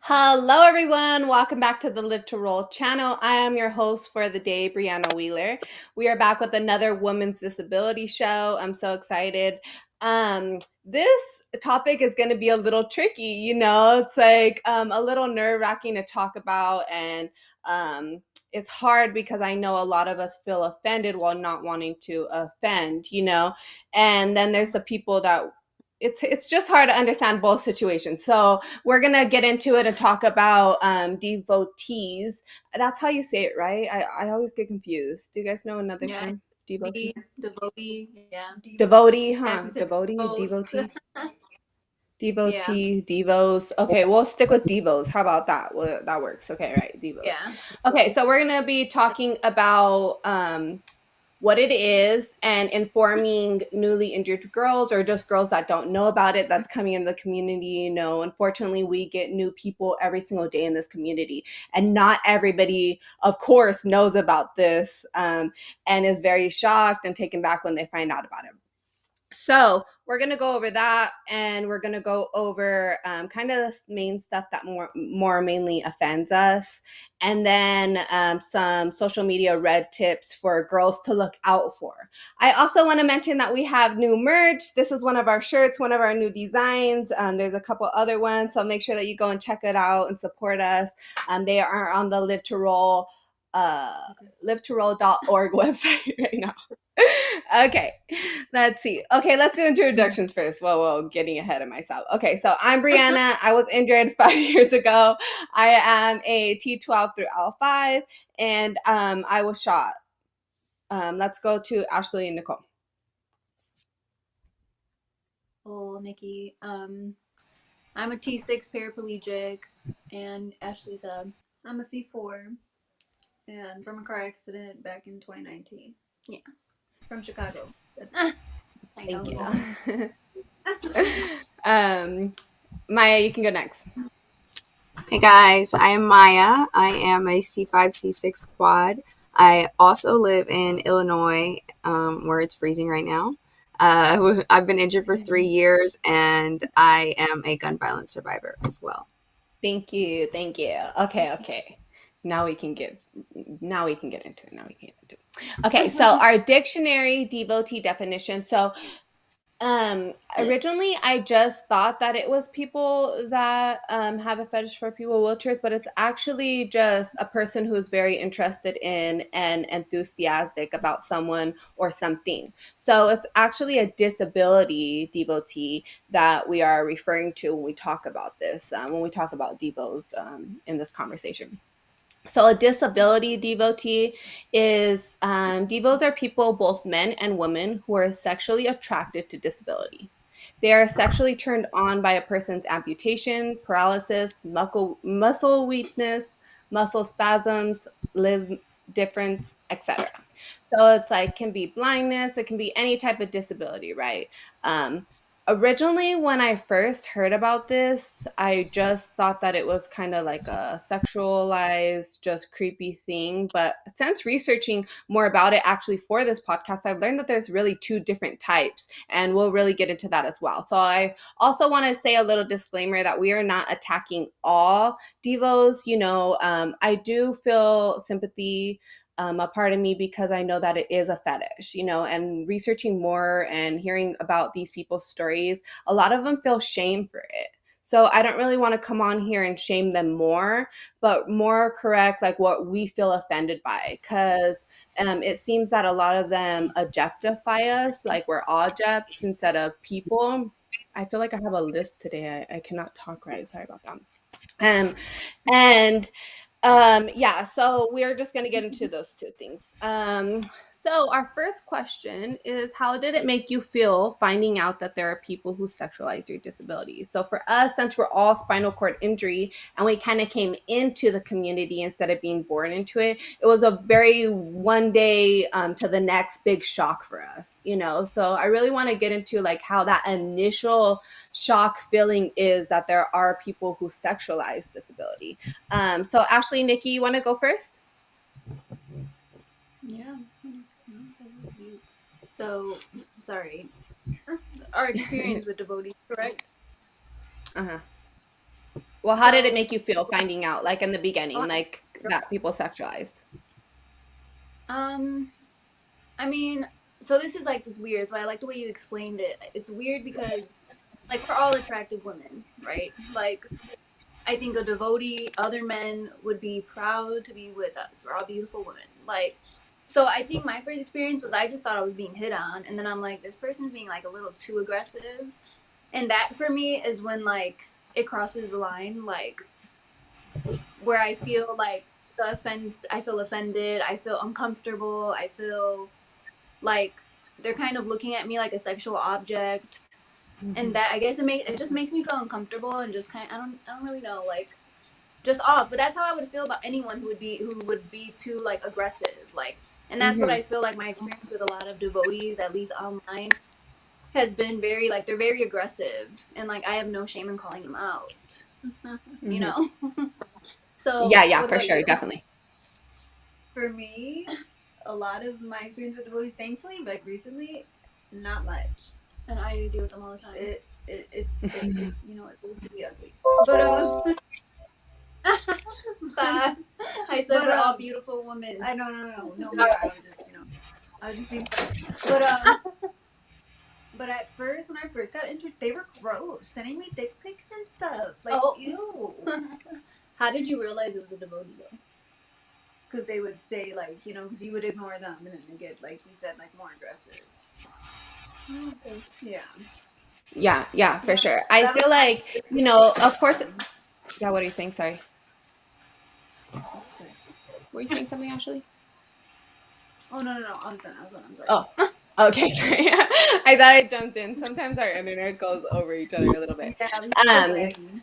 Hello, everyone. Welcome back to the Live to Roll channel. I am your host for the day, Brianna Wheeler. We are back with another women's disability show. I'm so excited. This topic is going to be a little tricky. It's like a little nerve wracking to talk about, and it's hard because I know a lot of us feel offended while not wanting to offend. And then there's the people that it's just hard to understand both situations. So we're gonna get into it and talk about devotees. That's how you say it, right? I always get confused. Do you guys know another Yeah, term? Devotee? devotee, yeah. Devotee, huh? Ashley said Devotee, both. devotee, Yeah, devotee, devos. Okay, we'll stick with devos. How about that? Well, that works. Okay, right, devos. yeah. Okay, so we're gonna be talking about what it is and informing newly injured girls or just girls that don't know about it that's coming in the community. Unfortunately, we get new people every single day in this community, and not everybody, of course, knows about this, and is very shocked and taken back when they find out about it. So we're going to go over that, and we're going to go over kind of the main stuff that more mainly offends us, and then some social media red tips for girls to look out for. I also want to mention that we have new merch. This is one of our shirts, one of our new designs. There's a couple other ones, so make sure that you go and check it out and support us. They are on the live2roll.org website right now. Okay, let's see. Okay, let's do introductions first. Whoa, getting ahead of myself. Okay, so I'm Brianna. I was injured 5 years ago. I am a T12 through L5, and I was shot. Let's go to Ashley and Nicole. Oh, Nikki. I'm a T6 paraplegic, and I'm a C4, and from a car accident back in 2019. Yeah, from Chicago. I Thank know. you. Maya, you can go next. Hey guys, I am Maya. I am a C5, C6 quad. I also live in Illinois, where it's freezing right now. I've been injured for 3 years, and I am a gun violence survivor as well. Thank you. Okay. Now we can get into it. Okay, so our dictionary devotee definition. So originally I just thought that it was people that have a fetish for people with wheelchairs, but it's actually just a person who's very interested in and enthusiastic about someone or something. So it's actually a disability devotee that we are referring to when we talk about this, when we talk about devos in this conversation. So a disability devotee is devos are people, both men and women, who are sexually attracted to disability. They are sexually turned on by a person's amputation, paralysis, muscle weakness, muscle spasms, limb difference, etc. So it's like can be blindness, it can be any type of disability, right? Originally, when I first heard about this, I just thought that it was kind of like a sexualized, just creepy thing. But since researching more about it actually for this podcast, I've learned that there's really two different types, and we'll really get into that as well. So I also want to say a little disclaimer that we are not attacking all devos. I do feel sympathy, a part of me, because I know that it is a fetish, and researching more and hearing about these people's stories, a lot of them feel shame for it. So I don't really want to come on here and shame them more, but more correct like what we feel offended by, because it seems that a lot of them objectify us like we're objects instead of people. I feel like I have a list today. I cannot talk right. Sorry about that. Um, and yeah, so we're just going to get into those two things. So our first question is, how did it make you feel finding out that there are people who sexualize your disability? So for us, since we're all spinal cord injury and we kind of came into the community instead of being born into it, it was a very one day to the next big shock for us. So I really want to get into like how that initial shock feeling is that there are people who sexualize disability. So Ashley, Nikki, you want to go first? Yeah. So, sorry. Our experience with devotees, correct? Uh-huh. Well, how did it So, make you feel finding out, like in the oh, beginning, like that people sexualize? um, I mean, so this is like just weird. So I like the way you explained it. It's weird because like we're all attractive women, right? Like I think a devotee, other men would be proud to be with us. We're all beautiful women. Like, so I think my first experience was I just thought I was being hit on, and then I'm like, this person's being like a little too aggressive, and that for me is when like it crosses the line, like where I feel like the offense, I feel offended, I feel uncomfortable, I feel like they're kind of looking at me like a sexual object, and Mhm. that I guess it just makes me feel uncomfortable and just kind of, I don't really know, like just off. But that's how I would feel about anyone who would be too like aggressive, like, and that's what Mhm. I feel like my experience with a lot of devotees, at least online, has been very like they're very aggressive, and like I have no shame in calling them out, you Mhm. know. Yeah, So yeah, what for about sure, you? definitely. For me, a lot of my experience with devotees, thankfully, like recently, not much. And I deal with them all the time. It you know it used to be ugly, but Stop. I said but we're all beautiful women. I no we are. I was just being funny, but but at first when I first got entered, they were gross, sending me dick pics and stuff like Oh. ew, How did you realize it was a devotee though? because they would say like because you would ignore them and then they get like you said like more aggressive. Oh, okay. Yeah, Yeah, yeah, for Yeah, sure. I that was feel my like, first of course, time. yeah, what are you saying? Sorry. Okay. Were you saying something, Ashley? Oh no, I was done. I was done. I'm sorry. Oh, okay, sorry. I thought I jumped in. Sometimes our internet goes over each other a little bit. Yeah, we see the Um, laggy.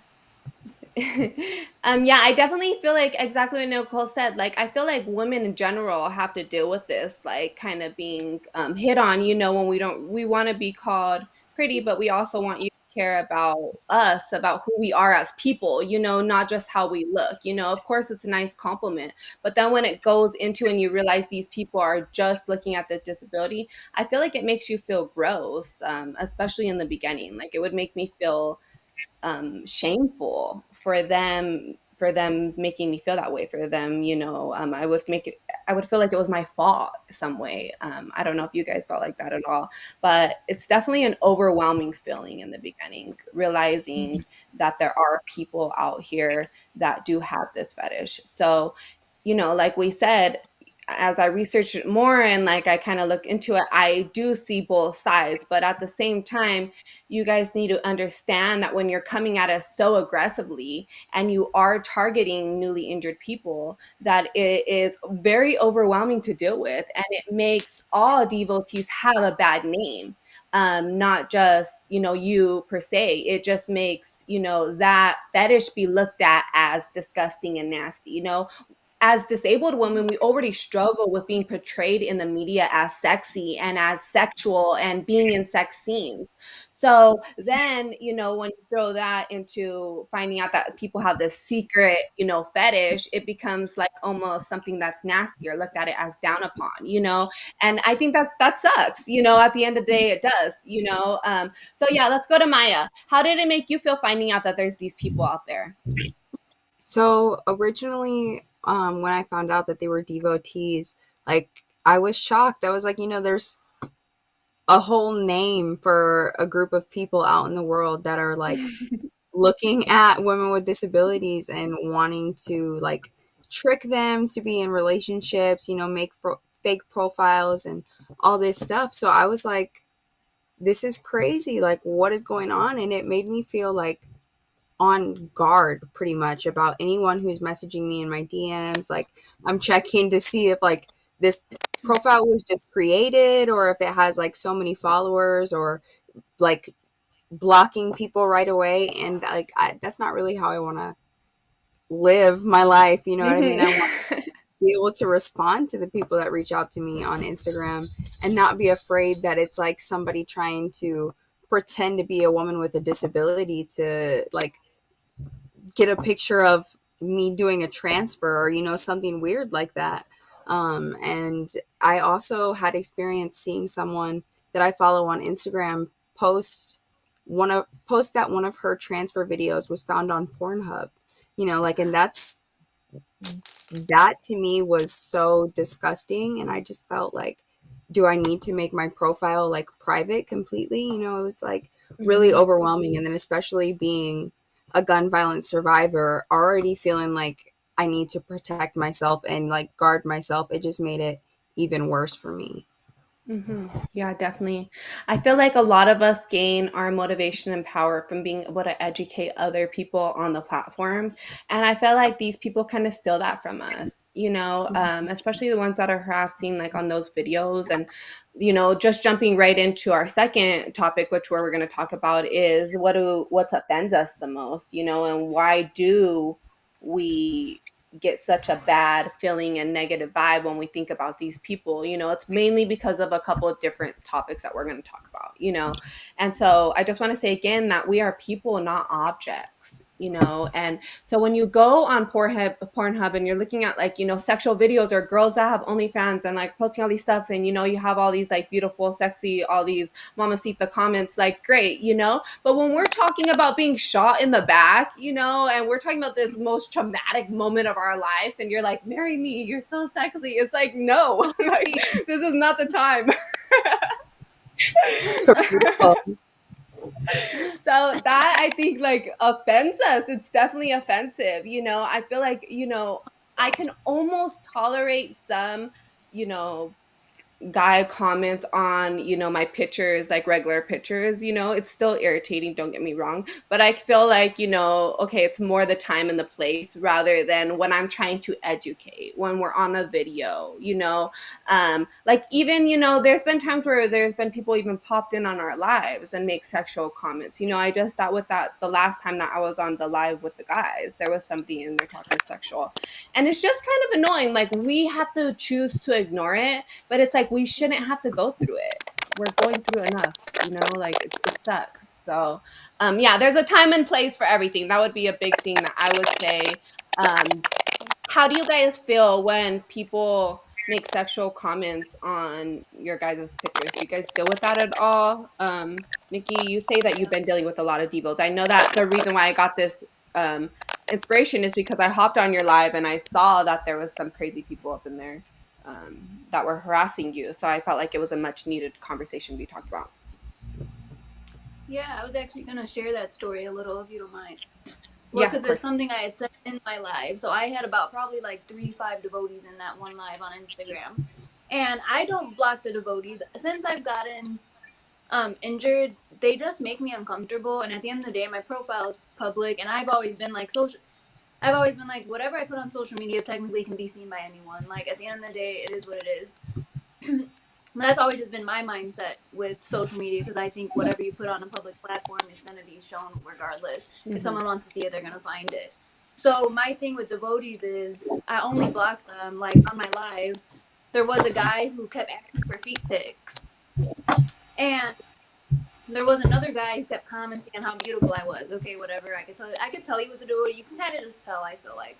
yeah, I definitely feel like exactly what Nicole said. Like, I feel like women in general have to deal with this, like, kind of being hit on. When we want to be called pretty, but we also want you to care about us, about who we are as people. Not just how we look. Of course, it's a nice compliment, but then when it goes into and you realize these people are just looking at the disability, I feel like it makes you feel gross, especially in the beginning. Like, it would make me feel shameful for them making me feel that way, for them, I would feel like it was my fault some way. I don't know if you guys felt like that at all, but it's definitely an overwhelming feeling in the beginning, realizing that there are people out here that do have this fetish. So, like we said, as I researched it more and like I kind of look into it, I do see both sides. But at the same time, you guys need to understand that when you're coming at us so aggressively and you are targeting newly injured people, that it is very overwhelming to deal with. And it makes all devotees have a bad name. Not just, you per se. It just makes, that fetish be looked at as disgusting and nasty. As disabled women, we already struggle with being portrayed in the media as sexy and as sexual and being in sex scenes. So then, when you throw that into finding out that people have this secret, fetish, it becomes like almost something that's nasty or looked at it as down upon. And I think that sucks, at the end of the day, it does. So yeah, let's go to Maya. How did it make you feel finding out that there's these people out there? So originally, when I found out that they were devotees, like I was shocked. I was like, there's a whole name for a group of people out in the world that are like looking at women with disabilities and wanting to like trick them to be in relationships, make fake profiles and all this stuff. So I was like, this is crazy. Like, what is going on? And it made me feel like on guard pretty much about anyone who's messaging me in my DMs. Like, I'm checking to see if like this profile was just created or if it has like so many followers or like blocking people right away. And like, that's not really how I want to live my life. You know what I mean? I want Mhm. to be able to respond to the people that reach out to me on Instagram and not be afraid that it's like somebody trying to pretend to be a woman with a disability to like get a picture of me doing a transfer or something weird like that. And I also had experience seeing someone that I follow on Instagram post one of her transfer videos was found on Pornhub. Like, and that to me was so disgusting, and I just felt like, do I need to make my profile like private completely? It was like really Mhm. overwhelming, and then especially being a gun violence survivor, already feeling like I need to protect myself and like guard myself, it just made it even worse for me. Yeah, definitely. I feel like a lot of us gain our motivation and power from being able to educate other people on the platform. And I feel like these people kind of steal that from us, especially the ones that are harassing, like on those videos. And, just jumping right into our second topic, which we're going to talk about is what offends us the most, and why do we get such a bad feeling and negative vibe when we think about these people. It's mainly because of a couple of different topics that we're going to talk about. And so I just want to say again that we are people, not objects. And so when you go on Pornhub and you're looking at like, sexual videos or girls that have OnlyFans and like posting all these stuff, and you have all these like beautiful, sexy, all these mamacita comments, like great, but when we're talking about being shot in the back, and we're talking about this most traumatic moment of our lives, and you're like, marry me, you're so sexy. It's like, no, like, this is not the time. For real. So that I think like offends us. It's definitely offensive. I feel like, I can almost tolerate some, you know, guy comments on my pictures, like regular pictures. It's still irritating, don't get me wrong, but I feel like okay, it's more the time and the place rather than when I'm trying to educate, when we're on a video. Like even there's been times where there's been people even popped in on our lives and make sexual comments. I just thought with that the last time that I was on the live with the guys, there was somebody in there talking sexual, and it's just kind of annoying. Like we have to choose to ignore it, but it's like we shouldn't have to go through it. We're going through enough, like it sucks. So yeah, there's a time and place for everything. That would be a big thing that I would say. How do you guys feel when people make sexual comments on your guys' pictures? Do you guys deal with that at all? Nikki, you say that you've been dealing with a lot of devils. I know that the reason why I got this um, inspiration is because I hopped on your live and I saw that there was some crazy people up in there that were harassing you. So I felt like it was a much needed conversation to be talked about. Yeah, I was actually gonna share that story a little, if you don't mind. Well, Yeah, of because it's course. something I had said in my live. So I had about probably like 5 devotees in that one live on Instagram. And I don't block the devotees. Since I've gotten injured, they just make me uncomfortable. And at the end of the day, my profile is public, and I've always been like whatever I put on social media technically can be seen by anyone. Like at the end of the day, it is what it is. That's always just been my mindset with social media, because I think whatever you put on a public platform is going to be shown regardless. If Mm-hmm. someone wants to see it, they're going to find it. So my thing with devotees is I only block them. Like on my live, there was a guy who kept asking for feet pics, and there was another guy who kept commenting on how beautiful I was. Okay, whatever. I could tell he was a devotee. You can kind of just tell, I feel like.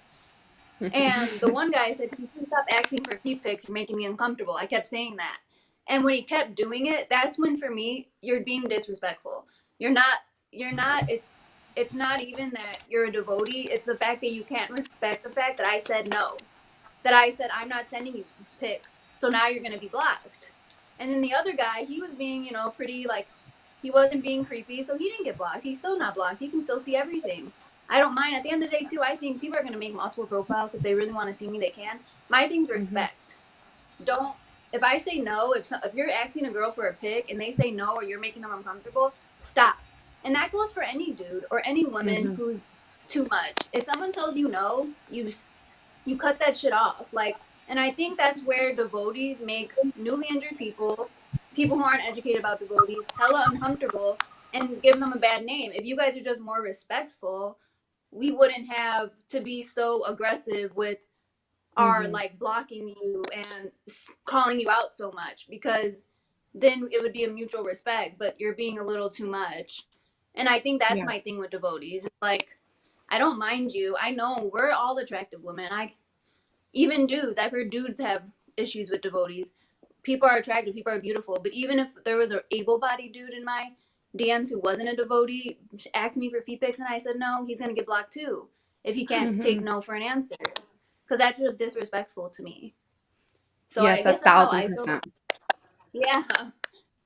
And the one guy said, "Can you stop asking for feet pics? You're making me uncomfortable." I kept saying that. And when he kept doing it, that's when for me, you're being disrespectful. You're not it's not even that you're a devotee, it's the fact that you can't respect the fact that I said no. That I said I'm not sending you pics. So now you're gonna be blocked. And then the other guy, he was being, pretty like he wasn't being creepy, so he didn't get blocked. He's still not blocked. He can still see everything. I don't mind. At the end of the day, too, I think people are going to make multiple profiles. If they really want to see me, they can. My thing's Mm-hmm. respect. Don't, if I say no, if you're asking a girl for a pic and they say no, or you're making them uncomfortable, stop. And that goes for any dude or any woman Mm-hmm. who's too much. If someone tells you no, you cut that shit off. Like, and I think that's where devotees make newly injured people who aren't educated about devotees, hella uncomfortable, and give them a bad name. If you guys are just more respectful, we wouldn't have to be so aggressive with our Mm-hmm. like blocking you and calling you out so much, because then it would be a mutual respect, but you're being a little too much. And I think that's Yeah. my thing with devotees. Like, I don't mind you. I know we're all attractive women. Even dudes, I've heard dudes have issues with devotees. People are attractive, people are beautiful, but even if there was an able-bodied dude in my DMs who wasn't a devotee asked me for feet pics, and I said no, he's gonna get blocked too if he can't take Mhm. no for an answer, because that's just disrespectful to me. So I Yes, guess that's how I feel. 1,000%. Yeah,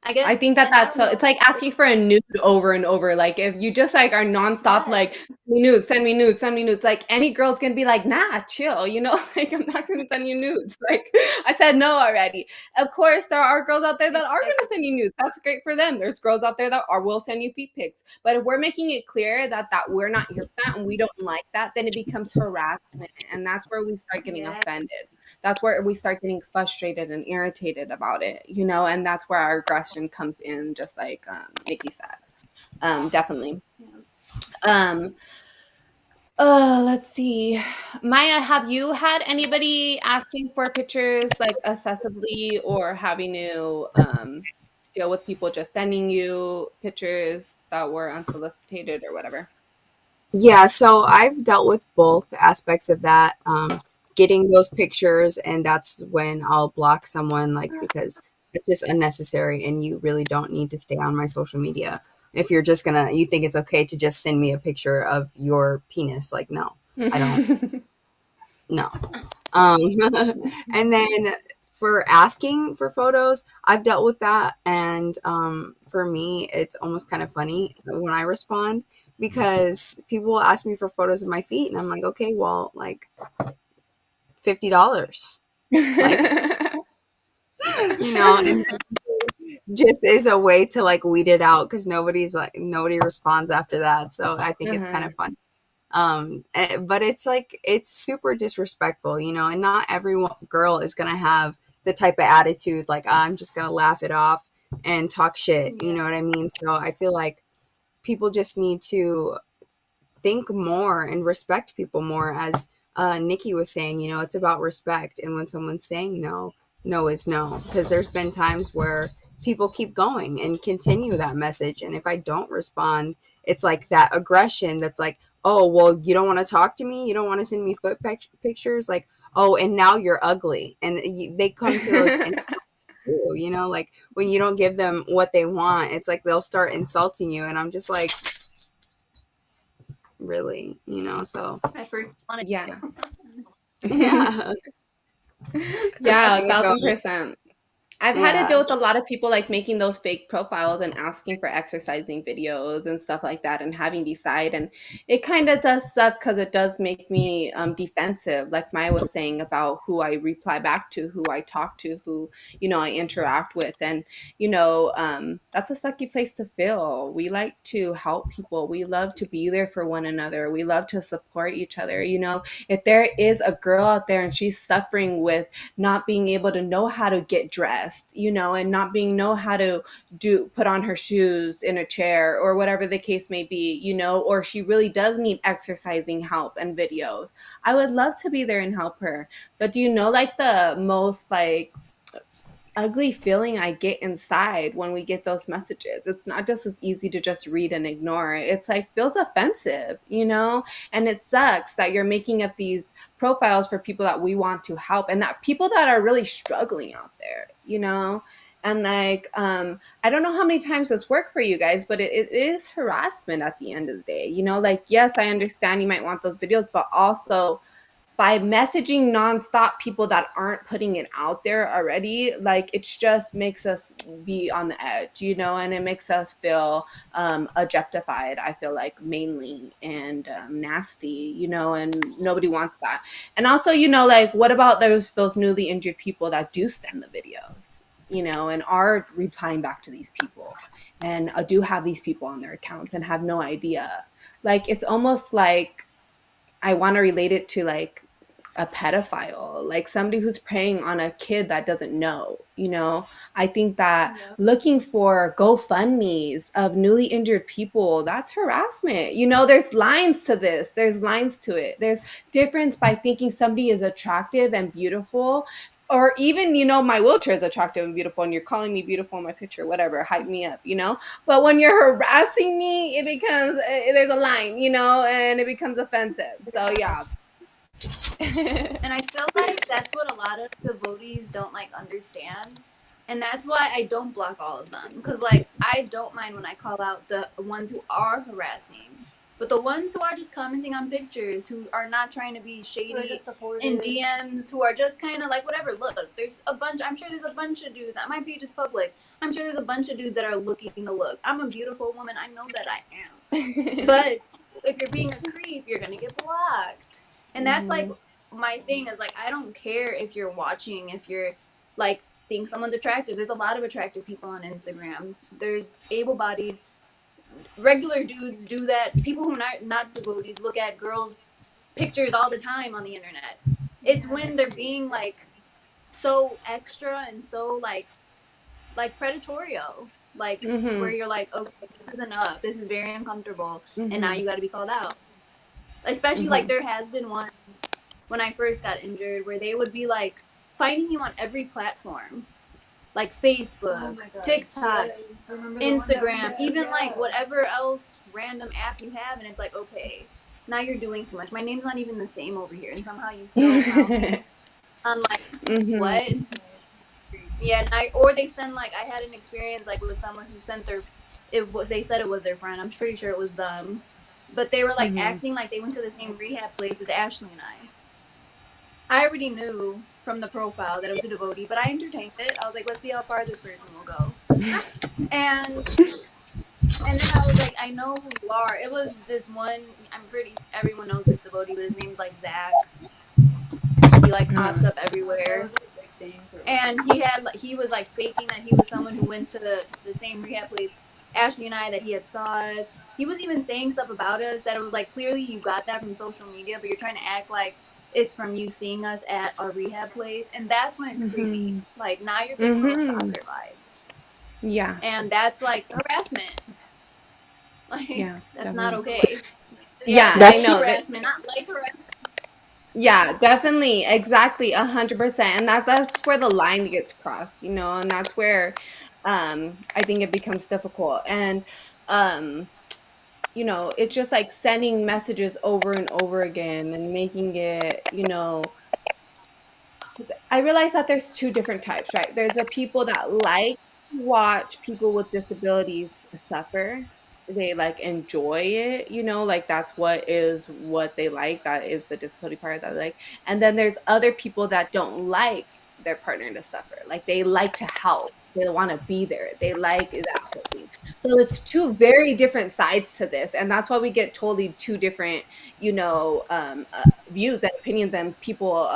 I I guess, think that and I that's don't so. know. It's like asking for a nude over and over. Like if you just like are nonstop, Yeah, like send me nudes, send me nudes, send me nudes. Like any girl's gonna be like, nah, chill. You know, like I'm not gonna send you nudes. Like I said no already. Of course, there are girls out there that are gonna send you nudes. That's great for them. There's girls out there that are will send you feet pics. But if we're making it clear that we're not here for that and we don't like that, then it becomes harassment, and that's where we start getting yeah, offended. That's where we start getting frustrated and irritated about it, you know, and that's where our aggression comes in, just like Nikki said. Definitely. yeah. Um, let's see. Maya, have you had anybody asking for pictures like excessively or having to deal with people just sending you pictures that were unsolicited or whatever? Yeah, so I've dealt with both aspects of that. Getting those pictures, and that's when I'll block someone, like, because it's just unnecessary and you really don't need to stay on my social media. If you're just gonna, you think it's okay to just send me a picture of your penis, like, no, I don't, no. Um, and then for asking for photos, I've dealt with that. And for me, it's almost kind of funny when I respond because people will ask me for photos of my feet, and I'm like, okay, well, like $50, like, and just is a way to like weed it out because nobody responds after that. So I think it's kind Uh-huh. of fun. But it's like it's super disrespectful, and not every girl is gonna have the type of attitude like I'm just gonna laugh it off and talk shit, you Yeah. know what I mean? So I feel like people just need to think more and respect people more. As Nikki was saying, it's about respect, and when someone's saying no, no is no, because there's been times where people keep going and continue that message, and if I don't respond, it's like that aggression that's like, oh well, you don't want to talk to me, you don't want to send me pictures, like, oh, and now you're ugly, and they come to those like when you don't give them what they want, it's like they'll start insulting you, and I'm just like, really, so I first wanted Yeah. yeah. A Yeah, second a ago, 1,000%. I've had to yeah. deal with a lot of people like making those fake profiles and asking for exercising videos and stuff like that and having decide. And it kind of does suck because it does make me defensive, like Maya was saying about who I reply back to, who I talk to, who, I interact with. And, that's a sucky place to feel. We like to help people. We love to be there for one another. We love to support each other. If there is a girl out there and she's suffering with not being able to know how to get dressed, and not being know how to put on her shoes in a chair or whatever the case may be, or she really does need exercising help and videos. I would love to be there and help her. But do you know like the most like ugly feeling I get inside when we get those messages? It's not just as easy to just read and ignore. It's like feels offensive, and it sucks that you're making up these profiles for people that we want to help and that people that are really struggling out there. And like, I don't know how many times this worked for you guys, but it is harassment at the end of the day. Like, yes, I understand you might want those videos, but also by messaging nonstop people that aren't putting it out there already, like it just makes us be on the edge, and it makes us feel objectified. I feel like mainly and nasty, and nobody wants that. And also, like what about those newly injured people that do send the videos, and are replying back to these people and do have these people on their accounts and have no idea. Like it's almost like I want to relate it to like a pedophile, like somebody who's preying on a kid that doesn't know. I think that Yeah. looking for GoFundMe's of newly injured people, that's harassment. There's lines to this. There's lines to it. There's difference by thinking somebody is attractive and beautiful, or even, my wheelchair is attractive and beautiful, and you're calling me beautiful in my picture, whatever, hype me up. But when you're harassing me, it becomes there's a line, and it becomes offensive. So yeah. And I feel like that's what a lot of devotees don't like understand. And that's why I don't block all of them. Because, like, I don't mind when I call out the ones who are harassing. But the ones who are just commenting on pictures, who are not trying to be shady in DMs, who are just kind of like, whatever, look, there's a bunch, I'm sure there's a bunch of dudes, my page is public. I'm sure there's a bunch of dudes that are looking to look. I'm a beautiful woman. I know that I am. But if you're being a creep, you're going to get blocked. And that's like, my thing is like, I don't care if you're watching, if you're like, think someone's attractive. There's a lot of attractive people on Instagram. There's able-bodied, regular dudes do that. People who are not devotees look at girls' pictures all the time on the internet. It's when they're being like so extra and so like predatorial, like where you're like, okay, this is enough. This is very uncomfortable, and now you got to be called out. Especially like there has been ones when I first got injured where they would be like finding you on every platform, like Facebook, TikTok, Instagram, even like whatever else random app you have, and it's like, okay, now you're doing too much. My name's not even the same over here, and somehow you still found me. I'm like, what? Yeah, or they send like, I had an experience like with someone who sent they said it was their friend. I'm pretty sure it was them, but they were like acting like they went to the same rehab place as Ashley and I. I already knew from the profile that it was a devotee, but I entertained it. I was like, let's see how far this person will go. And then I was like, I know who you are. It was this one. I'm pretty. Everyone knows this devotee, but his name's like Zach. He like pops up everywhere. And he was like faking that he was someone who went to the same rehab place Ashley and I, that he had saw us. He was even saying stuff about us that it was like, clearly you got that from social media, but you're trying to act like it's from you seeing us at our rehab place. And that's when it's creepy. Like, now you're getting little stalker vibes. Yeah. And that's like harassment. Like, that's not okay. Yeah, That's I know. Harassment, not like harassment. Yeah, definitely. Exactly. 100%. And that's where the line gets crossed, and that's where I think it becomes difficult. And it's just like sending messages over and over again and making it, I realize that there's two different types, right? There's the people that like to watch people with disabilities suffer. They like enjoy it, like that's what they like. That is the disability part that they like. And then there's other people that don't like their partner to suffer. Like they like to help. They want to be there. They like that whole thing. So it's two very different sides to this. And that's why we get totally two different, views and opinions and people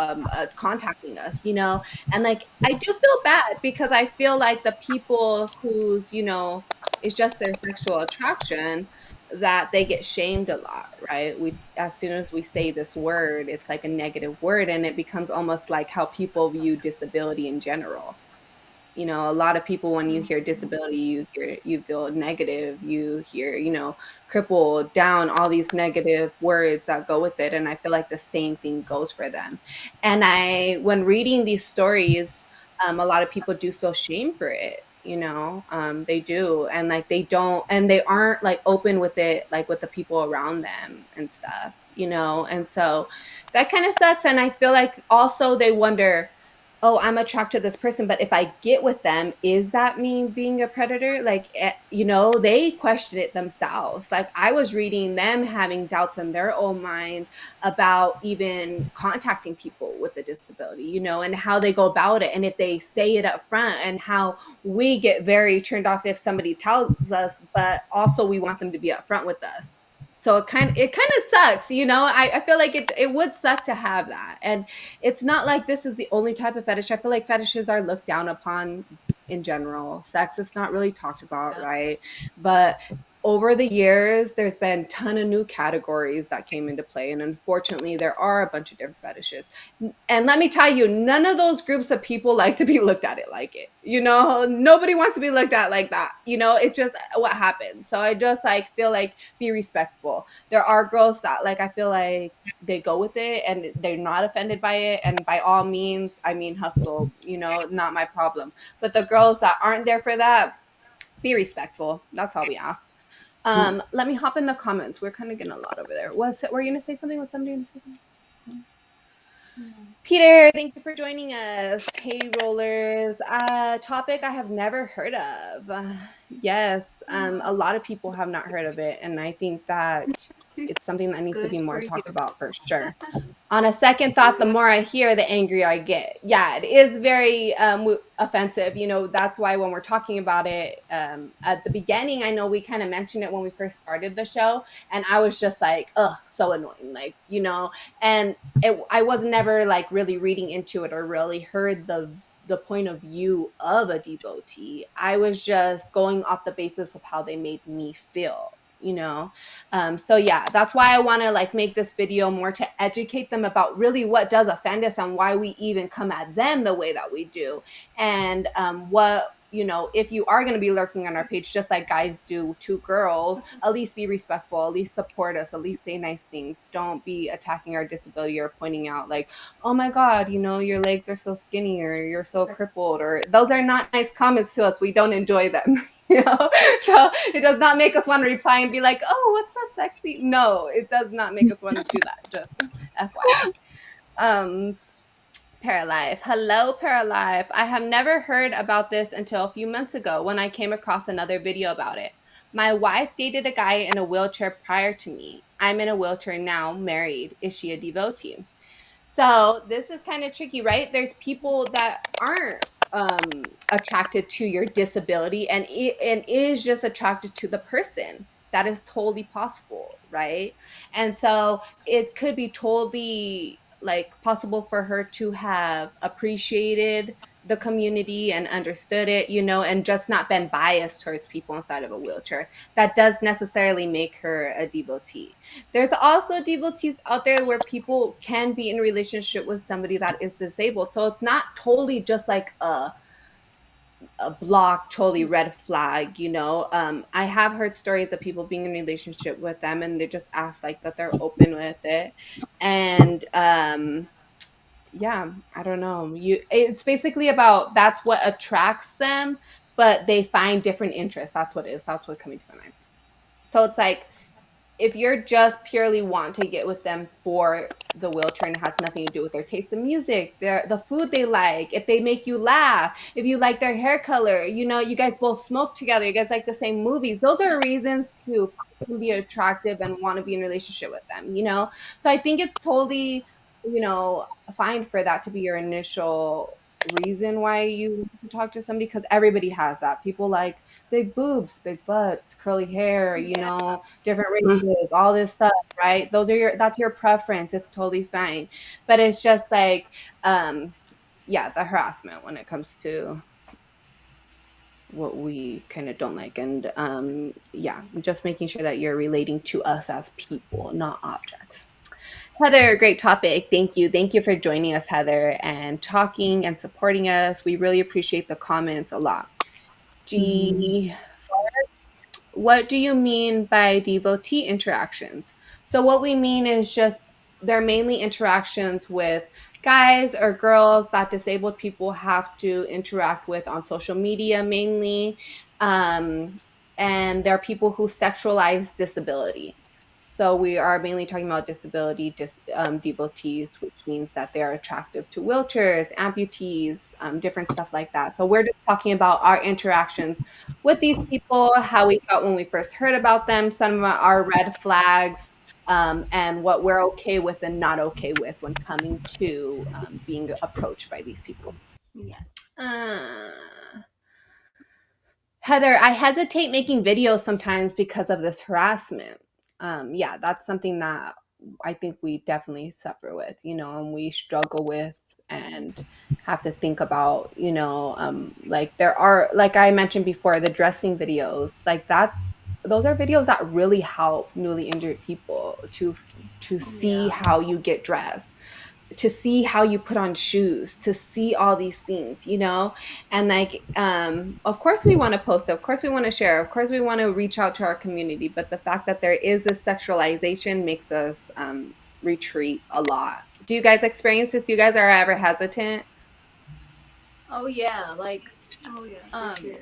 contacting us, and like I do feel bad because I feel like the people whose, it's just their sexual attraction, that they get shamed a lot, right? We, as soon as we say this word, it's like a negative word, and it becomes almost like how people view disability in general. A lot of people, when you hear disability, you feel negative, you hear, crippled, down, all these negative words that go with it. And I feel like the same thing goes for them. And when reading these stories, a lot of people do feel shame for it. They do. And like they don't, and they aren't like open with it, like with the people around them and stuff, and so that kind of sucks. And I feel like also they wonder, oh, I'm attracted to this person, but if I get with them, is that me being a predator? Like, they question it themselves. Like, I was reading them having doubts in their own mind about even contacting people with a disability, and how they go about it. And if they say it up front, and how we get very turned off if somebody tells us, but also we want them to be upfront with us. So it kind of sucks, I feel like it would suck to have that. And it's not like this is the only type of fetish. I feel like fetishes are looked down upon in general. Sex is not really talked about, right? But over the years, there's been a ton of new categories that came into play. And unfortunately, there are a bunch of different fetishes. And let me tell you, none of those groups of people like to be looked at it like it. Nobody wants to be looked at like that. It's just what happens. So I just like feel like be respectful. There are girls that like I feel like they go with it and they're not offended by it, and by all means, I mean, hustle, not my problem. But the girls that aren't there for that, be respectful. That's all we ask. Let me hop in the comments. We're kind of getting a lot over there. Were you gonna say something? Was somebody gonna say something? Peter, thank you for joining us. Hey, rollers. Topic I have never heard of. Yes, a lot of people have not heard of it, and I think that it's something that needs to Good be more for you. talked about for sure. On a second thought, the more I hear, the angrier I get. Yeah, it is very offensive. That's why when we're talking about it at the beginning, I know we kind of mentioned it when we first started the show, and I was just like, ugh, so annoying. And I was never like really reading into it or really heard the point of view of a devotee. I was just going off the basis of how they made me feel. So yeah, that's why I want to like make this video more to educate them about really what does offend us and why we even come at them the way that we do. And if you are going to be lurking on our page, just like guys do to girls, at least be respectful, at least support us, at least say nice things. Don't be attacking our disability or pointing out like, oh my God, your legs are so skinny or you're so crippled, or those are not nice comments to us. We don't enjoy them. So it does not make us want to reply and be like, oh, what's up, sexy? No, it does not make us want to do that. Just FYI. um Paralife. Hello, Paralife. I have never heard about this until a few months ago when I came across another video about it. My wife dated a guy in a wheelchair prior to me. I'm in a wheelchair now, married. Is she a devotee? So this is kind of tricky, right? There's people that aren't attracted to your disability and is just attracted to the person. That is totally possible, right? And so it could be totally like possible for her to have appreciated the community and understood it, and just not been biased towards people inside of a wheelchair. That does necessarily make her a devotee. There's also devotees out there where people can be in a relationship with somebody that is disabled. So it's not totally just like a block, totally red flag. I have heard stories of people being in a relationship with them and they just ask like that they're open with it. And yeah, I don't know. It's basically about that's what attracts them, but they find different interests. That's what it is. That's what's coming to my mind. So it's like if you're just purely want to get with them for the wheelchair and it has nothing to do with their taste in music, the food they like, if they make you laugh, if you like their hair color, you guys both smoke together, you guys like the same movies, those are reasons to be attractive and want to be in a relationship with them. So I think it's totally, fine for that to be your initial reason why you talk to somebody, because everybody has that. People like big boobs, big butts, curly hair, Yeah. different Mm. races, all this stuff, right? That's your preference. It's totally fine. But it's just like, yeah, the harassment when it comes to what we kind of don't like. And yeah, just making sure that you're relating to us as people, not objects. Heather, great topic. Thank you. Thank you for joining us, Heather, and talking and supporting us. We really appreciate the comments a lot. Mhm. G What do you mean by devotee interactions? So, what we mean is just they're mainly interactions with guys or girls that disabled people have to interact with on social media mainly. Um, and they're people who sexualize disability. So we are mainly talking about disability devotees, which means that they are attractive to wheelchairs, amputees, different stuff like that. So we're just talking about our interactions with these people, how we felt when we first heard about them, some of our red flags, and what we're okay with and not okay with when coming to being approached by these people. Yeah. Uh, Heather, I hesitate making videos sometimes because of this harassment. Yeah, that's something that I think we definitely suffer with, and we struggle with and have to think about, like there are, like I mentioned before, the dressing videos, like that, those are videos that really help newly injured people to see Yeah. how you get dressed, to see how you put on shoes, to see all these things. And like of course we want to post, of course we want to share, of course we want to reach out to our community, but the fact that there is this sexualization makes us retreat a lot. Do you guys experience this? You guys are ever hesitant? Oh yeah. Like Oh yeah, for um, sure.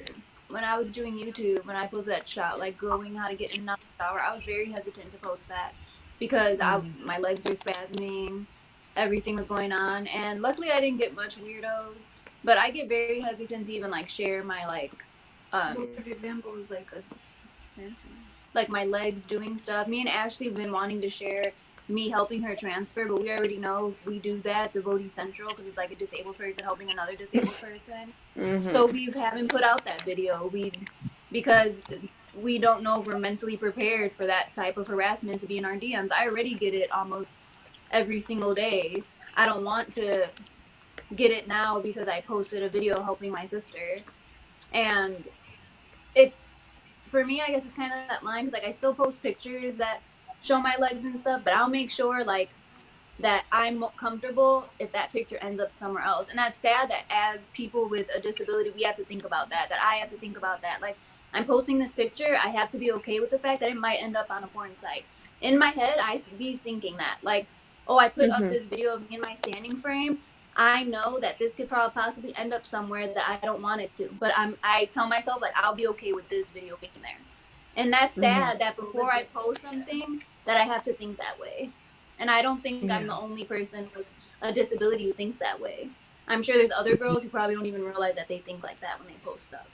when I was doing YouTube, when I posted that shot, like glowing how to get in and out of the shower, I was very hesitant to post that because I Mm. my legs were spasming. everything was going on. And luckily I didn't get much weirdos, but I get very hesitant to even like share my What um kind of examples like my legs doing stuff. Me and Ashley have been wanting to share me helping her transfer, but we already know if we do that, Devotee Central, because it's like a disabled person helping another disabled person. So Mm-hmm. we haven't put out that video. Because we don't know if we're mentally prepared for that type of harassment to be in our DMs. I already get it almost every single day. I don't want to get it now because I posted a video helping my sister. And it's for me, I guess it's kind of that line because like I still post pictures that show my legs and stuff, but I'll make sure like that I'm comfortable if that picture ends up somewhere else. And that's sad that as people with a disability, we have to think about that, that I have to think about that. Like, I'm posting this picture, I have to be okay with the fact that it might end up on a porn site. In my head, I be thinking that, like, oh, I put up Mm-hmm. this video of me in my standing frame. I know that this could probably possibly end up somewhere that I don't want it to, but I tell myself like I'll be okay with this video being there. And that's Mm-hmm. sad that before I post something that I have to think that way. And I don't think I'm Yeah. the only person with a disability who thinks that way. I'm sure there's other girls who probably don't even realize that they think like that when they post stuff.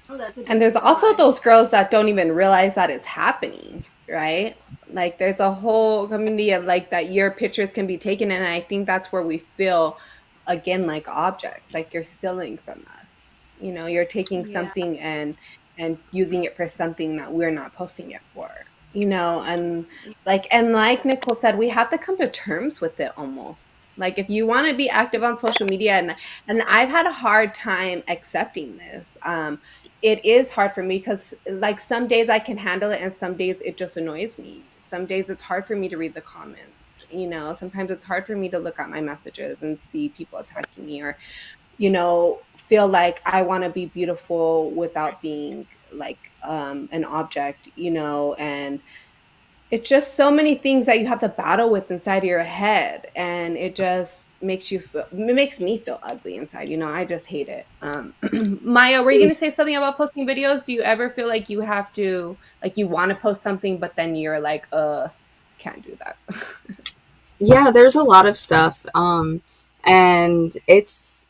Oh, that's a And good there's reason also why. those girls that don't even realize that it's happening, right? Like there's a whole community of like that your pictures can be taken, and I think that's where we feel again like objects, like you're stealing from us. You know, you're taking Yeah. something and using it for something that we're not posting it for. You know, and like Nicole said, we have to come to terms with it almost. Like if you want to be active on social media, and I've had a hard time accepting this. It is hard for me because like some days I can handle it and some days it just annoys me. Some days it's hard for me to read the comments. You know, sometimes it's hard for me to look at my messages and see people attacking me, or feel like I want to be beautiful without being like an object, and it's just so many things that you have to battle with inside of your head, and it just makes me feel ugly inside. I just hate it. Maya, were you going to say something about posting videos? Do you ever feel like you have to, like, you want to post something but then you're like, can't do that? Yeah, there's a lot of stuff. And it's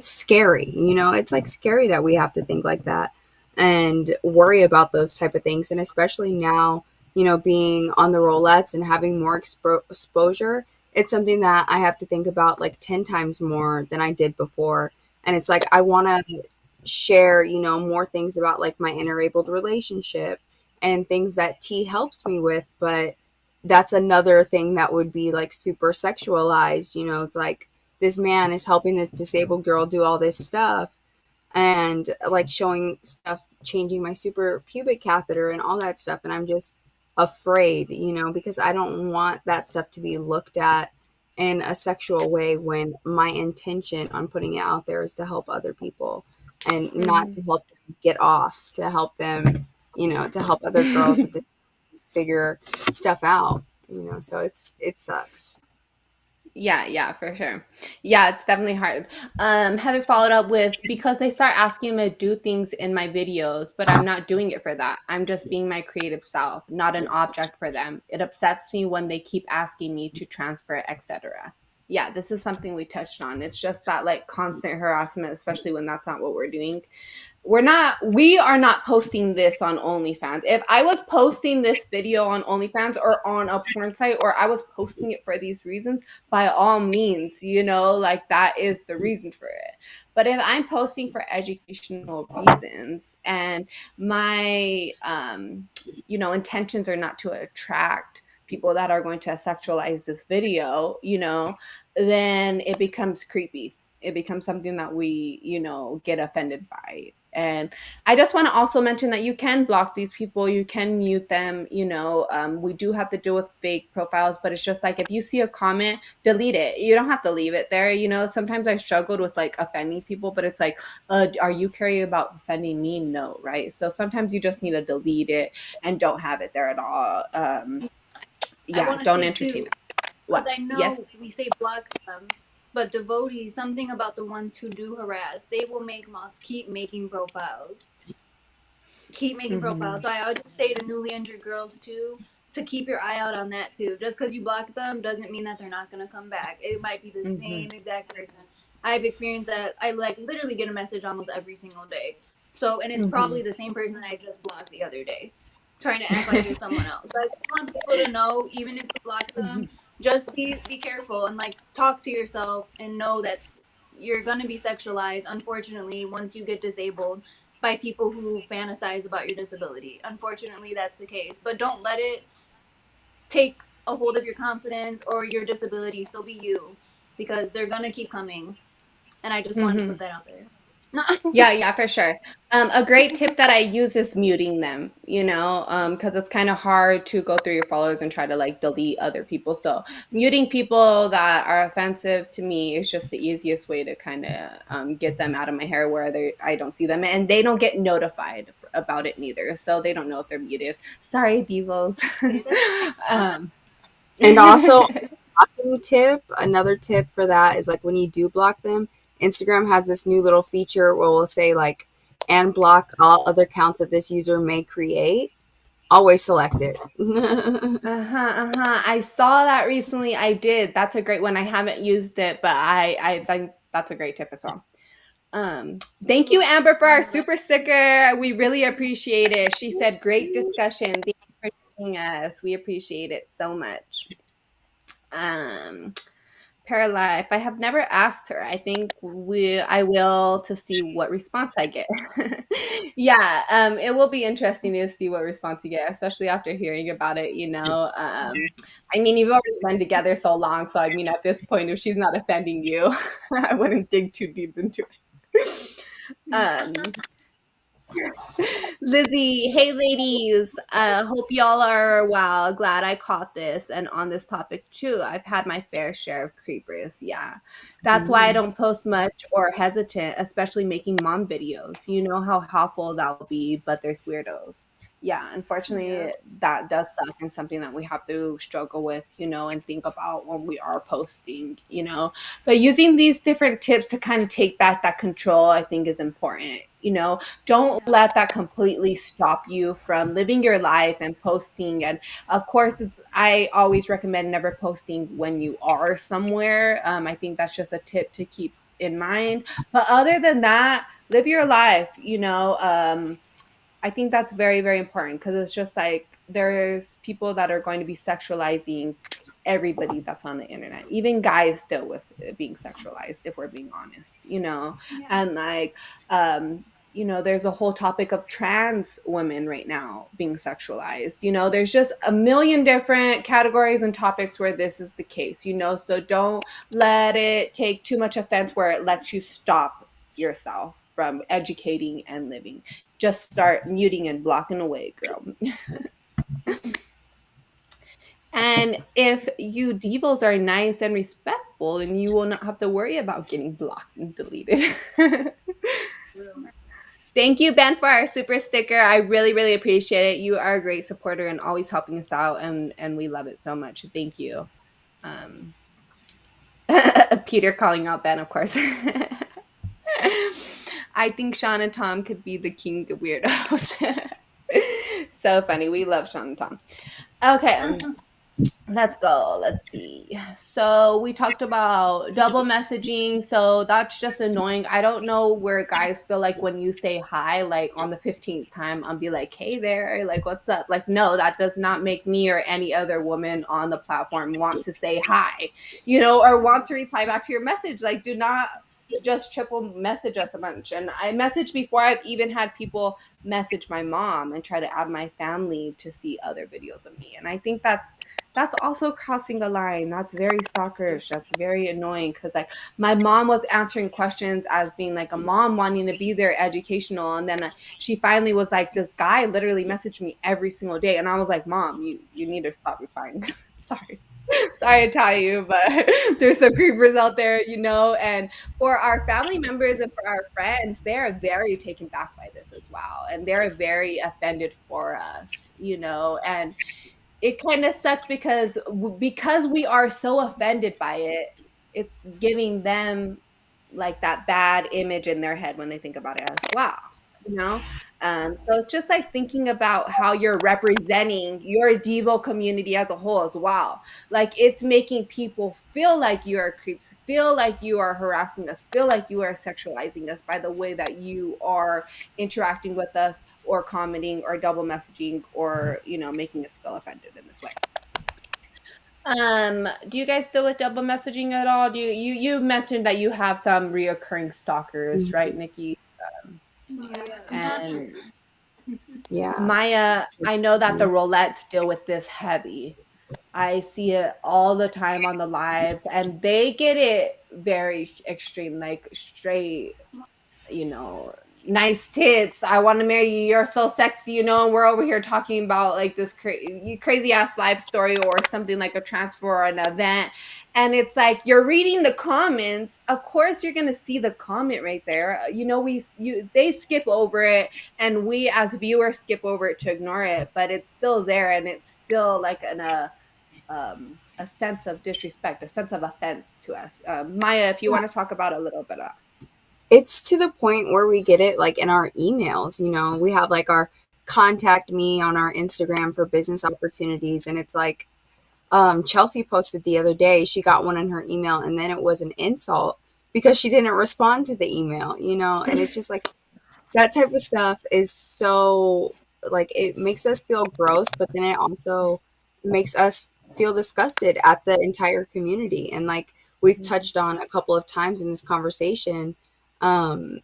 scary, it's like scary that we have to think like that and worry about those type of things. And especially now, being on the roulettes and having more exposure, it's something that I have to think about like 10 times more than I did before. And it's like, I want to share, more things about like my interabled relationship and things that T helps me with, but that's another thing that would be like super sexualized. It's like this man is helping this disabled girl do all this stuff and like showing stuff, changing my super pubic catheter and all that stuff. And I'm just afraid, because I don't want that stuff to be looked at in a sexual way when my intention on putting it out there is to help other people and not to help them get off, to help them, to help other girls with this figure stuff out, so it sucks. Yeah, for sure. Yeah, it's definitely hard. Heather followed up with, because they start asking me to do things in my videos, but I'm not doing it for that. I'm just being my creative self, not an object for them. It upsets me when they keep asking me to transfer, etc. Yeah, this is something we touched on. It's just that like constant harassment, especially when that's not what we're doing. We are not posting this on OnlyFans. If I was posting this video on OnlyFans or on a porn site, or I was posting it for these reasons, by all means, like that is the reason for it. But if I'm posting for educational reasons and my intentions are not to attract people that are going to sexualize this video, then it becomes creepy. It becomes something that we, get offended by. And I just want to also mention that you can block these people, you can mute them. We do have to deal with fake profiles, but it's just like if you see a comment, delete it. You don't have to leave it there. Sometimes I struggled with like offending people, but it's like, are you caring about offending me? No, right? So sometimes you just need to delete it and don't have it there at all. I Yeah, want to don't say entertain too, it. because What? I Yes. know we say block them, but devotees, something about the ones who do harass, they will make moths keep making profiles. Keep making Mm-hmm. profiles. So I would just say to newly injured girls too to keep your eye out on that too. Just because you block them doesn't mean that they're not going to come back. It might be the Mhm. same exact person. I've experienced that. I like literally get a message almost every single day. So, and it's Mhm. probably the same person that I just blocked the other day, trying to act like they're someone else. So I just want people to know, even if you block them, Mhm. just be careful and like talk to yourself and know that you're gonna be sexualized. Unfortunately, once you get disabled by people who fantasize about your disability. Unfortunately, that's the case. But don't let it take a hold of your confidence or your disability. Still be you, because they're gonna keep coming. And I just wanted to put Mhm. that out there. Yeah, yeah, for sure. A great tip that I use is muting them, because it's kind of hard to go through your followers and try to like delete other people. So muting people that are offensive to me is just the easiest way to kind of get them out of my hair where I don't see them, and they don't get notified about it neither, so they don't know if they're muted. Sorry, Devos. Okay, that's um, And also, blocking tip, another tip for that is like when you do block them, Instagram has this new little feature where we'll say like, and block all other accounts that this user may create. Always select it. Uh-huh, uh-huh. I saw that recently. I did. That's a great one. I haven't used it, but I think that's a great tip as well. Thank you, ooh, Amber, for I our know that. super sticker. We really appreciate it. She said, "Great discussion. Thank you for joining us. We appreciate it so much." Um, Paralife. I have never asked her. I think I will to see what response I get. Yeah, it will be interesting to see what response you get, especially after hearing about it. I mean, you've already been together so long, so I mean, at this point, if she's not offending you, I wouldn't dig too deep into it. Um, Lizzie, hey ladies. Hope y'all are well. Glad I caught this and on this topic too. I've had my fair share of creepers. Yeah. That's why I Mhm. don't post much or hesitant, especially making mom videos. You know how helpful that'll be, but there's weirdos. Yeah, unfortunately, Yep. that does suck and something that we have to struggle with, and think about when we are posting. But using these different tips to kind of take back that control, I think is important. Don't Yeah. let that completely stop you from living your life and posting. And of course, I always recommend never posting when you are somewhere. I think that's just a tip to keep in mind. But other than that, live your life. I think that's very, very important because it's just like there's people that are going to be sexualizing everybody that's on the internet. Even guys deal with it being sexualized, if we're being honest. Yeah. And like, there's a whole topic of trans women right now being sexualized. There's just a million different categories and topics where this is the case. So don't let it take too much offense where it lets you stop yourself from educating and living. Just start muting and blocking away, girl. And if you devils are nice and respectful, then you will not have to worry about getting blocked and deleted. True. Thank you, Ben, for our super sticker. I really, really appreciate it. You are a great supporter and always helping us out, and we love it so much. Thank you. Um, Peter calling out Ben, of course. I think Sean and Tom could be the king of weirdos. So funny. We love Sean and Tom. Okay, let's go. Let's see. So we talked about double messaging. So that's just annoying. I don't know where guys feel like when you say hi, like on the 15th time, I'll be like, hey there, like, what's up? Like, no, that does not make me or any other woman on the platform want to say hi, or want to reply back to your message. Like, do not just triple message us a bunch. And I messaged before I've even had people message my mom and try to add my family to see other videos of me. And I think that's also crossing a line. That's very stalkerish. That's very annoying because like my mom was answering questions as being like a mom wanting to be there educational, and then she finally was like, this guy literally messaged me every single day, and I was like, Mom, you need to stop replying. Sorry. Sorry to tell you, but there's some creepers out there. And for our family members and for our friends, they're very taken back by this as well. And they're very offended for us. And it kind of sucks because we are so offended by it, it's giving them like that bad image in their head when they think about it as well. you know? So it's just like thinking about how you're representing your Devo community as a whole as well. Like it's making people feel like you are creeps, feel like you are harassing us, feel like you are sexualizing us by the way that you are interacting with us or commenting or double messaging or, making us feel offended in this way. Do you guys deal with double messaging at all? You mentioned that you have some reoccurring stalkers, right, Mhm. Nikki? Oh yeah, not And sure. Yeah. Maya, I know that the roulettes deal with this heavy. I see it all the time on the lives, and they get it very extreme, like straight, you know, nice tits. I want to marry you. You're so sexy, and we're over here talking about like this crazy ass life story or something like a transfer or an event. And it's like you're reading the comments. Of course, you're gonna see the comment right there. They skip over it, and we as viewers skip over it to ignore it, but it's still there, and it's still like a sense of disrespect, a sense of offense to us. Maya, if you want to talk about a little bit of. It's to the point where we get it like in our emails, we have like our contact me on our Instagram for business opportunities. And it's like, Chelsea posted the other day, she got one in her email and then it was an insult because she didn't respond to the email, and it's just like that type of stuff is so like it makes us feel gross, but then it also makes us feel disgusted at the entire community. And like we've touched on a couple of times in this conversation, um,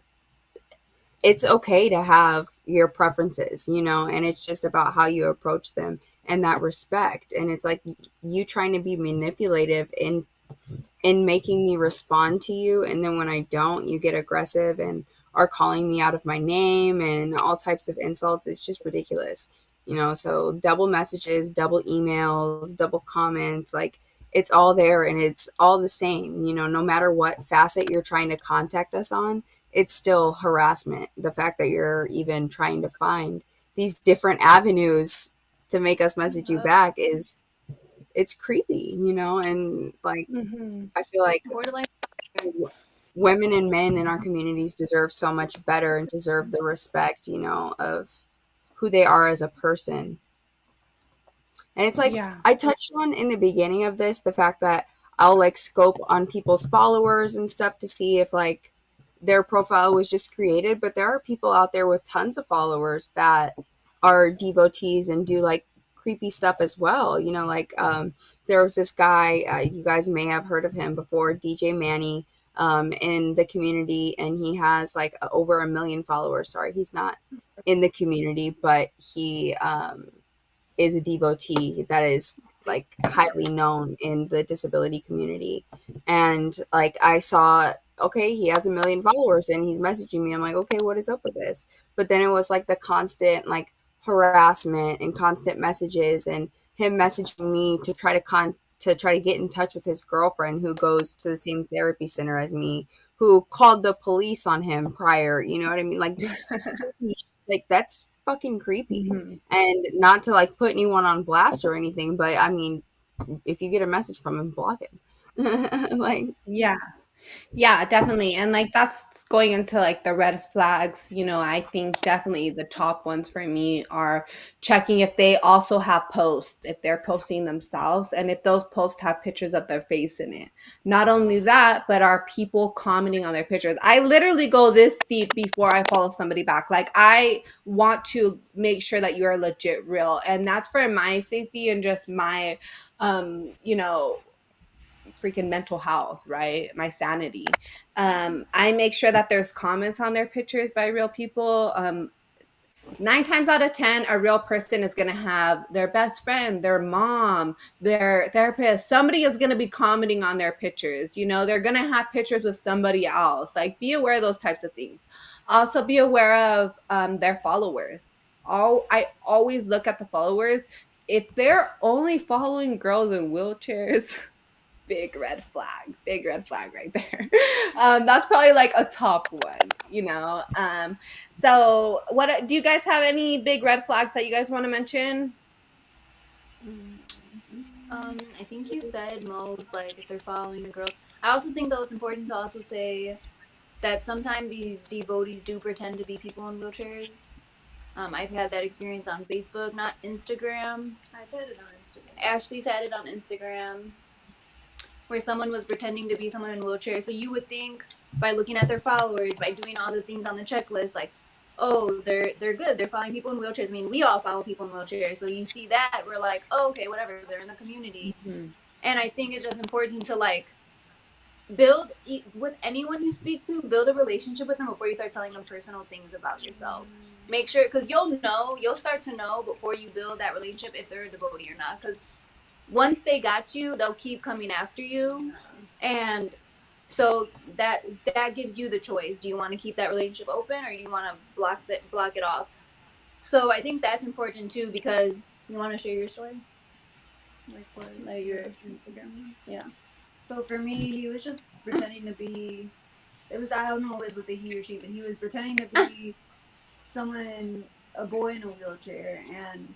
it's okay to have your preferences, and it's just about how you approach them and that respect. And it's like you trying to be manipulative in making me respond to you, and then when I don't, you get aggressive and are calling me out of my name and all types of insults. It's just ridiculous, so double messages, double emails, double comments, like it's all there and it's all the same, no matter what facet you're trying to contact us on, it's still harassment. The fact that you're even trying to find these different avenues to make us message you back is it's creepy, and like Mhm. I feel like Borderline. women and men in our communities deserve so much better and deserve the respect, of who they are as a person. And it's like Yeah. I touched on in the beginning of this the fact that I'll like scope on people's followers and stuff to see if like their profile was just created, but there are people out there with tons of followers that are devotees and do like creepy stuff as well. Like there was this guy, you guys may have heard of him before, DJ Manny, in the community, and he has like over 1 million followers. Sorry, he's not in the community, but he is a devotee that is like highly known in the disability community. And like I saw, okay, he has 1 million followers and he's messaging me. I'm like, okay, what is up with this? But then it was like the constant like harassment and constant messages and him messaging me to try to get in touch with his girlfriend who goes to the same therapy center as me, who called the police on him prior, you know what I mean? Like just like that's fucking creepy. Mhm. And not to like put anyone on blast or anything, but I mean, if you get a message from him, block him. Like, Yeah. Yeah, definitely. And like that's going into like the red flags. I think definitely the top ones for me are checking if they also have posts, if they're posting themselves, and if those posts have pictures of their face in it. Not only that, but are people commenting on their pictures? I literally go this deep before I follow somebody back. Like I want to make sure that you're legit real. And that's for my safety and just my freaking mental health, right? My sanity. I make sure that there's comments on their pictures by real people. 9 times out of 10, a real person is going to have their best friend, their mom, their therapist. Somebody is going to be commenting on their pictures. They're going to have pictures with somebody else. Like, be aware of those types of things. Also, be aware of their followers. I always look at the followers. If they're only following girls in wheelchairs, big red flag right there. That's probably like a top one. So what do you guys have any big red flags that you guys want to mention? Mm. I think you said most like if they're following the girls. I also think though it's important to also say that sometimes these devotees do pretend to be people in wheelchairs. I've had that experience on Facebook, not Instagram. I've had it on Instagram. Ashley's had it on Instagram, where someone was pretending to be someone in a wheelchair. So you would think by looking at their followers, by doing all the things on the checklist, like, oh, they're good. They're following people in wheelchairs. I mean, we all follow people in wheelchairs. So you see that, we're like, oh, okay, whatever. They're in the community. Mm-hmm. And I think it's just important to like build with anyone you speak to, build a relationship with them before you start telling them personal things about yourself. Make sure, because you'll start to know before you build that relationship if they're a devotee or not. Because once they got you, they'll keep coming after you, and so that gives you the choice. Do you want to keep that relationship open, or do you want to block it off? So I think that's important too, because you want to share your story, like your Instagram. Yeah. So for me, he was just pretending to be. It was, I don't know what the he or she, but he was pretending to be someone, a boy in a wheelchair, and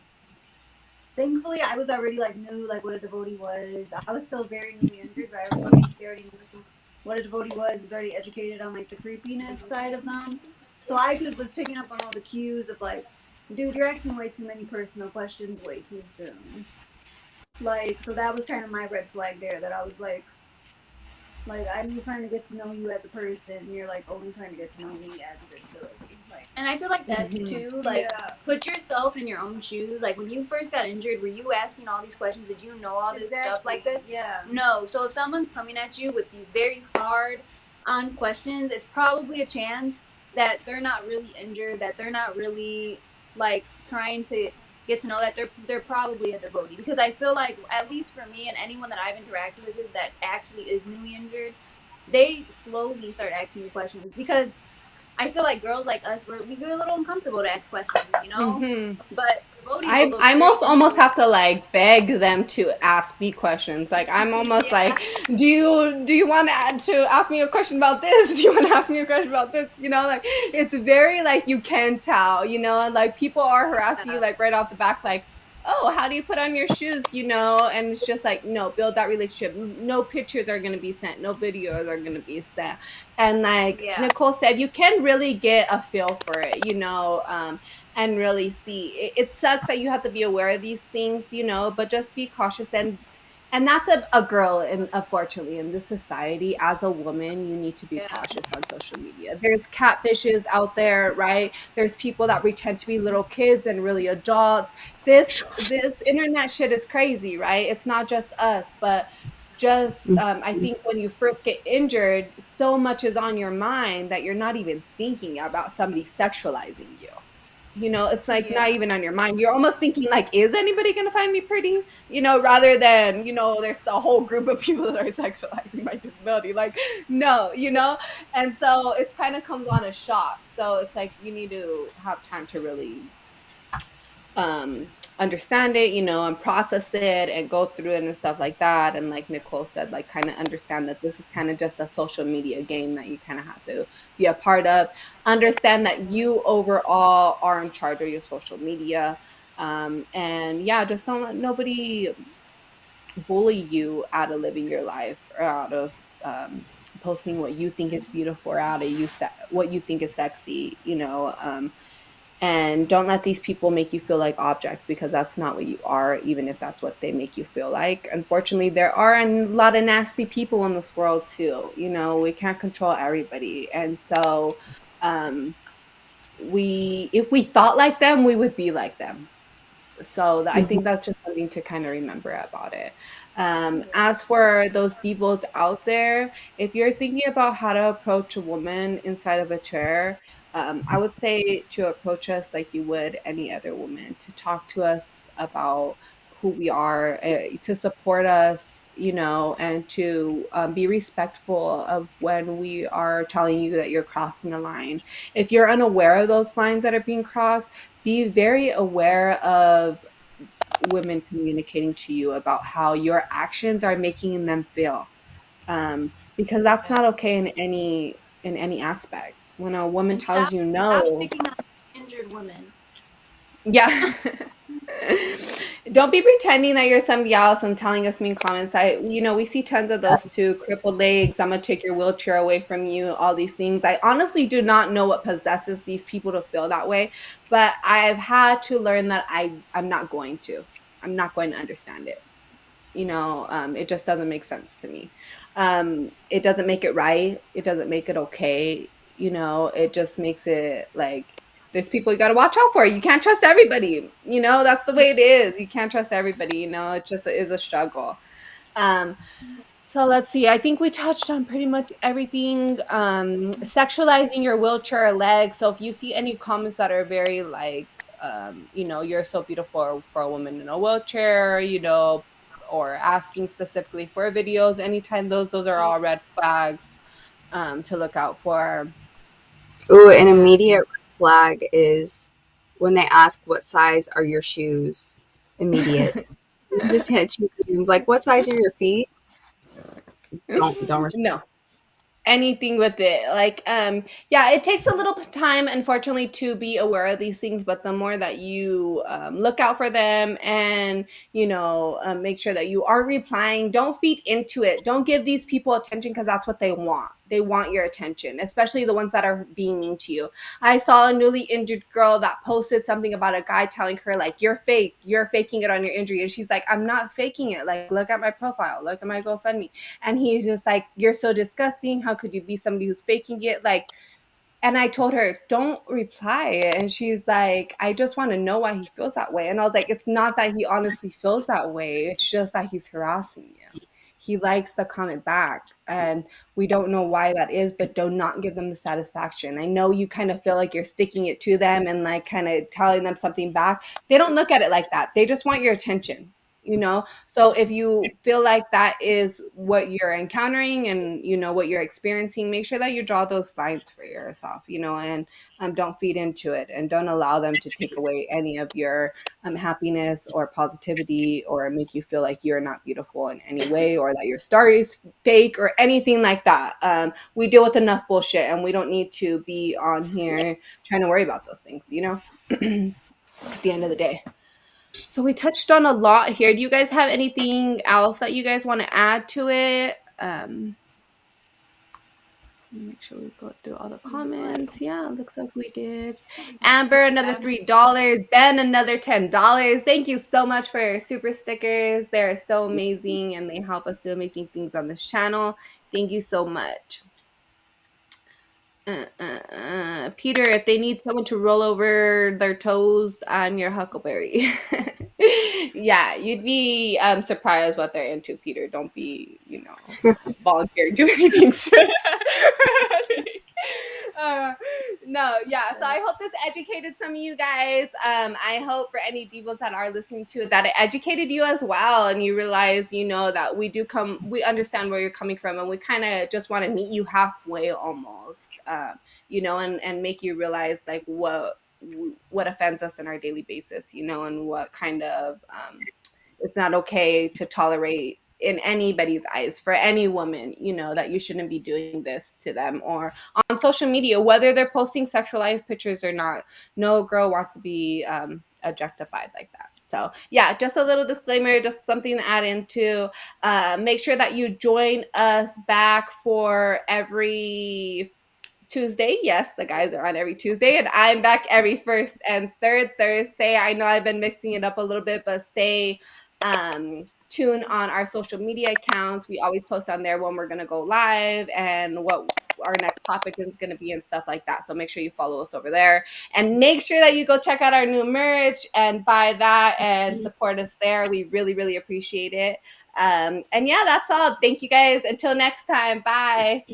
thankfully I was already like knew like what a devotee was. I was still very newly entered, but I already knew what a devotee was already educated on like the creepiness side of them. So I was picking up on all the cues of like, dude, you're asking way too many personal questions way too soon. Like, so that was kind of my red flag there, that I was like, I'm trying to get to know you as a person, and you're like only trying to get to know me as a disability. Like, And I feel like that's too, like, yeah, put yourself in your own shoes. Like, when you first got injured, were you asking all these questions? Did you know all this stuff like this? Yeah. No. So if someone's coming at you with these very hard on questions, it's probably a chance that they're not really injured, that they're not really like trying to get to know, that they're probably a devotee. Because I feel like, at least for me and anyone that I've interacted with that actually is newly injured, they slowly start asking you questions, because I feel like girls like us, we get a little uncomfortable to ask questions, you know? Mm-hmm. But devotees will I go I straight most into almost it. have to like beg them to ask me questions. Like I'm almost Yeah. like, do you want to ask me a question about this? Do you want to ask me a question about this? Like it's very like you can tell, and like people are harassing you like right off the back, like, oh, how do you put on your shoes? And it's just like, no, build that relationship. No pictures are gonna be sent, no videos are gonna be sent. And like Yeah. Nicole said, you can really get a feel for it, and really see it sucks that you have to be aware of these things, but just be cautious. And that's a girl, and unfortunately in this society, as a woman, you need to be Yeah. cautious on social media. There's catfishes out there, right? There's people that pretend to be little kids and really adults. This internet shit is crazy, right? It's not just us, but just I think when you first get injured, so much is on your mind that you're not even thinking about somebody sexualizing you. It's like not Yeah. even on your mind. You're almost thinking like, is anybody going to find me pretty? Rather than, there's a whole group of people that are sexualizing my disability. Like, no. And so it's kind of comes on a shock. So it's like you need to have time to really understand it, and process it and go through it and stuff like that. And like Nicole said, like kind of understand that this is kind of just a social media game that you kind of have to be a part of. Understand that you overall are in charge of your social media. And yeah, just don't let nobody bully you out of living your life, or out of posting what you think is beautiful, or out of what you think is sexy, and don't let these people make you feel like objects, because that's not what you are, even if that's what they make you feel like. Unfortunately, there are a lot of nasty people in this world too. We can't control everybody. And so if we thought like them, we would be like them. So I think that's just something to kind of remember about it. As for those devils out there, if you're thinking about how to approach a woman inside of a chair, I would say to approach us like you would any other woman, to talk to us about who we are, to support us, and to be respectful of when we are telling you that you're crossing the line. If you're unaware of those lines that are being crossed, be very aware of women communicating to you about how your actions are making them feel, because that's not okay in any aspect. When a woman And tells you stop no, picking on injured women. yeah. Don't be pretending that you're somebody else and telling us mean comments. We see tons of those too. Crippled legs. I'm gonna take your wheelchair away from you. All these things. I honestly do not know what possesses these people to feel that way, but I've had to learn that I'm not going to. I'm not going to understand it. It just doesn't make sense to me. It doesn't make it right. It doesn't make it okay. It just makes it like there's people you got to watch out for. You can't trust everybody. That's the way it is. You can't trust everybody. It just is a struggle. Um, so let's see. I think we touched on pretty much everything. Sexualizing your wheelchair or leg. So if you see any comments that are very like, you're so beautiful for a woman in a wheelchair, or asking specifically for videos, anytime those are all red flags to look out for. Ooh, an And immediate red flag is when they ask what size are your shoes. Immediate. You just hit two DMs like, what size are your feet? Don't respond. no, anything with it, like yeah, it takes a little time, unfortunately, to be aware of these things, but the more that you look out for them, and make sure that you are replying, don't feed into it, don't give these people attention, because that's what they want your attention, especially the ones that are being mean to you. I saw a newly injured girl that posted something about a guy telling her like, you're faking it on your injury, and she's like, I'm not faking it, like, look at my profile, look at my GoFundMe. And he's just like, you're so disgusting. How could you be somebody who's faking it? Like, and I told her, don't reply. And she's like, I just want to know why he feels that way. And I was like, it's not that he honestly feels that way. It's just that he's harassing you. He likes to comment back. And we don't know why that is, but do not give them the satisfaction. I know you kind of feel like you're sticking it to them and like kind of telling them something back. They don't look at it like that. They just want your attention. So if you feel like that is what you're encountering and what you're experiencing, make sure that you draw those lines for yourself, and don't feed into it, and don't allow them to take away any of your happiness or positivity, or make you feel like you're not beautiful in any way, or that your story is fake or anything like that. We deal with enough bullshit, and we don't need to be on here trying to worry about those things, at the end of the day. So we touched on a lot here. Do you guys have anything else that you guys want to add to it? Make sure we go through all the comments. Yeah, looks like we did. Amber, another $3. Ben, another $10. Thank you so much for your super stickers. They're so amazing and they help us do amazing things on this channel. Thank you so much. Peter, if they need someone to roll over their toes, I'm your huckleberry. Yeah, you'd be surprised what they're into, Peter. Don't be, volunteer do anything. No, yeah. So I hope this educated some of you guys. I hope for any divas that are listening to it that it educated you as well, and you realize, that we understand where you're coming from, and we kind of just want to meet you halfway almost, and make you realize like what offends us on our daily basis, and what kind of it's not okay to tolerate in anybody's eyes for any woman, that you shouldn't be doing this to them, or on social media, whether they're posting sexualized pictures or not. No girl wants to be objectified like that. So yeah, just a little disclaimer, just something to add into. Make sure that you join us back for every Tuesday. Yes, the guys are on every Tuesday, and I'm back every first and third Thursday. I know I've been mixing it up a little bit, but stay tuned on our social media accounts. We always post on there when we're going to go live and what our next topic is going to be and stuff like that. So make sure you follow us over there, and make sure that you go check out our new merch and buy that and support us there. We really, really appreciate it. And yeah, that's all. Thank you guys. Until next time. Bye.